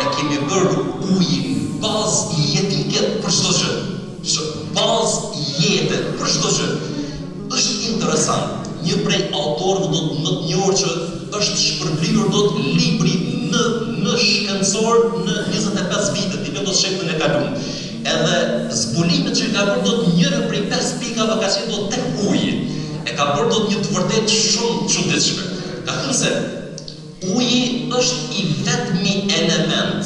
e kemi bërë ujin bazë jetike për çdo gjë. Bazë jete për çdo gjë. Është interesant. Një prej autorëve do të më të njohur që është shpërblyer dot libri në shkencor në 25 vite, ti do të shekën e kaluar. Edhe zbulimet që ka bërë dot njëra prej 5 pikave ka qenë dot tek uji. E ka bërë dot një të vërtet shumë çuditshme. Ka thënë se uji është i vetmi element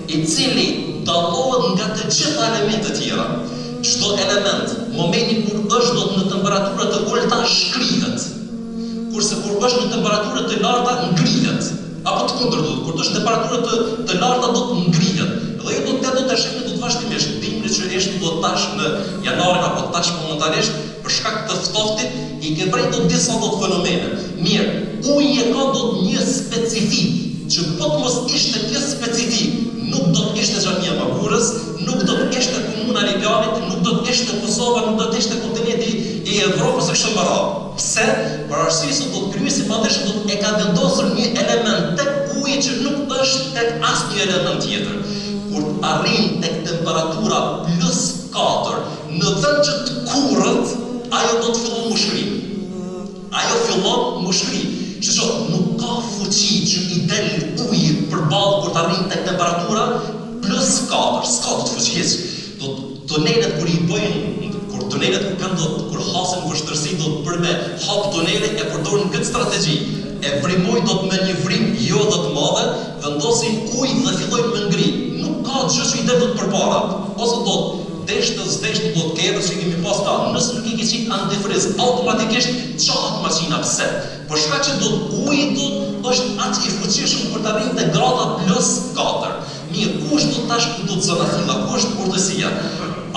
i cili dallohet nga të gjitha elementet tjera. Çdo element, momenti kur është dot në temperatura të ulta shkrihet. Kurse kur është në temperatura të larta ngrihet. Apo të kundërt, kur është në temperatura të larta do të ngrihet. Dhe ju do të shihni do të vazhdimisht dimri që është do tash në janarin apo tash momentanisht për shkak të ftoftit i ke bërë dot disa dot fenomene. Mirë, uji e ka dot një specifik që po të mos ishte kjo specifik, nuk do të ishte Xhamia Magurës, nuk do të ishte komuna e Lipjanit, nuk do të ishte Kosova, nuk do të ishte kontinenti i Evropës së Këshillëbardhë. Pse? Për arsye se do të kryesi madhështi do e ka vendosur një element tek uji që nuk është tek asnjë element tjetër. Kur arrin tek temperatura +4, në vend që të kurrët, ajo do të fillon mushkrim. Ajo fillon mushkrim. Nuk ka fuqi që i del uji përballë kur të arrin tek temperatura +4, s'ka të fuqis. Tunelet kur i bëjnë, kur hasin vështirësi do të për me hap tunelet e përdorin këtë strategji. E vrimojnë do të me një vrim jo do të madhe, vendosin ujë dhe fillojnë me ngri. Nuk ka gjë që i del do të përpara. Ose do të deshtë do të kerë që kemi pas ta. Nëse nuk i ke qit antifriz, automatikisht qahet makina. Pse? Për shkak që do uji do është aq i fuqishëm për të arritur te grada +4. Mirë, ku është do tash ku do të zona filla, ku është urtësia?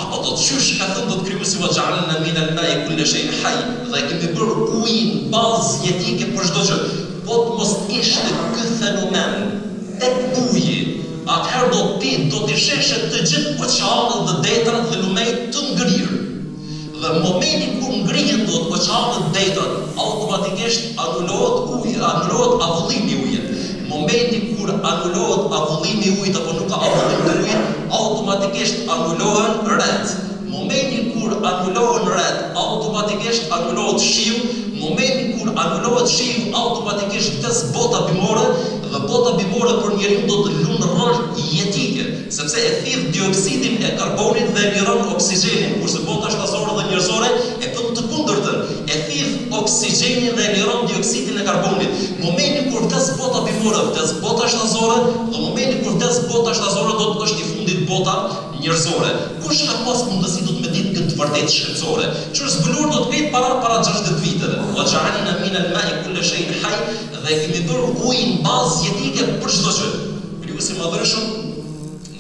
Apo do të qysh ka thënë do të krijojë si vajalen në min al-ma'i kulli shay'in hayy. Dhe kemi bërë ujin bazë jetike për çdo gjë. Po të mos ishte ky fenomen tek uji, atëherë do t'i sheshe të gjithë oqeanët dhe detrat dhe lumejt të ngrirë. Dhe momenti kur ngrihen do të oqeanët dhe detrat, automatikisht anulohet uji, anulohet avullimi i ujit. Momenti kur anulohet avullimi i ujit apo nuk ka avullim të ujit, automatikisht anulohen rret. Momenti kur anulohen rret, automatikisht anulohet shiu. Momenti kur anulohet shiu, automatikisht vdes bota bimore. Dhe bota bimore për njeriu do të lunë rol jetike, sepse e thith dioksidin e karbonit dhe e liron oksigjenin, kurse bota shtazore dhe njerëzore e bën të kundërtën. E thith oksigjenin dhe e liron dioksidin e karbonit. Momenti kur vdes bota bimore, vdes bota shtazore, dhe momenti kur vdes bota shtazore do të është i fundit bota njerëzore. Kush ka pas mundësi do të më ditë këtë vërtet shkencore? Që është zbuluar do të ketë para 60 viteve. Wa ja'alna min al-ma'i kulli shay'in hayy, dhe kemi bërë ujin bazë jetike për çdo gjë. Krijuesi i madhëshëm,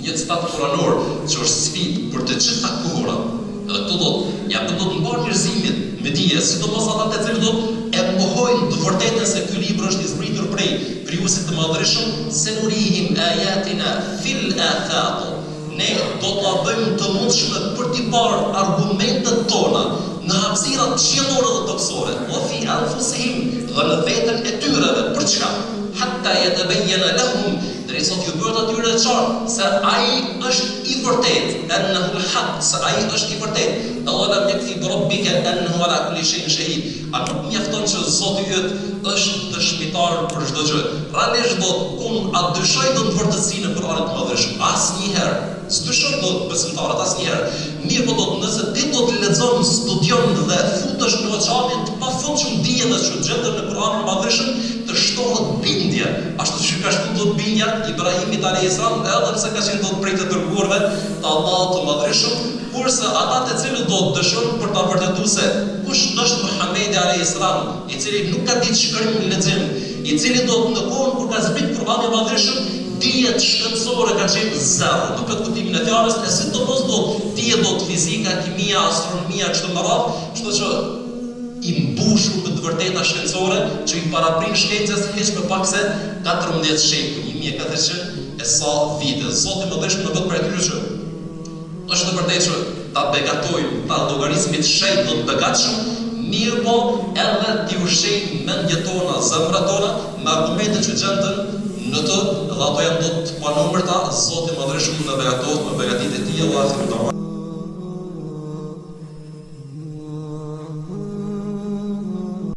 një citat kuranor që është sfidë për të gjitha kohërat. Edhe këto do të mbar njerëzimit me dije, sidomos ata të cilët do e mohojnë të vërtetën se ky libër është i zbritur prej Krijuesit të madhëshëm, senurihim ayatina fil afaq. Ne do t'la bëjmë të mundshme për t'i parë argumentet tona në hapësirat qiellore dhe toksore, wa fi anfusihim, dhe në veten e tyre dhe për çka? Hatta yatabayyana lahum, derisa t'ju bëhet atyre qartë se ai është i vërtet, annahu al-haq, se ai është i vërtet. Awalam yakfi bi rabbika annahu ala kulli shay'in shahid. A nuk mjafton që Zoti yt është dëshmitar për çdo gjë? Realisht unë a dyshoj do të vërtetësinë e Kuranit të Madhëshëm? Asnjëherë. S'dyshoj do të besimtarët asnjëherë. Mirë po nëse ti do të lexon, studion dhe futesh në oqeanin të pafundshëm dijeve që gjenden në Kuranin e Madhëshëm, të shtohet bindje. Ashtu që ka shtuar bindja Ibrahimit alayhis salam, edhe pse ka qenë do të prej të dërguarve të Allahut të Madhëshëm, kurse ata të cilët do të dëshojnë për ta vërtetuar se kush është Muhamedi alayhis salam, i cili nuk ka ditë shkrim në lexim, i cili do të ndëkohen kur ka zbrit Kurani i Madhëshëm, dijet shkencore ka qenë zero, duke të kuptimin e fjalës, e sidomos do dijet do të fizika, kimia, astronomia, kështu me radhë, kështu që i mbushur me të vërteta shkencore që i paraprin shkencës hiç më pak se 14 shekuj, 1400 e sa vite. Zoti më dëshmë në vetë për atyre që është të vërtetë që ta begatojmë, ta llogarismit shejt do të begatshëm, mirë po edhe t'i ushqejnë mendjet tona, zemrat tona, me argumente që gjendën në të, dhe ato janë do të panumërta, Zoti Madhërisht në beqatos, me beqatit e tij, Allahu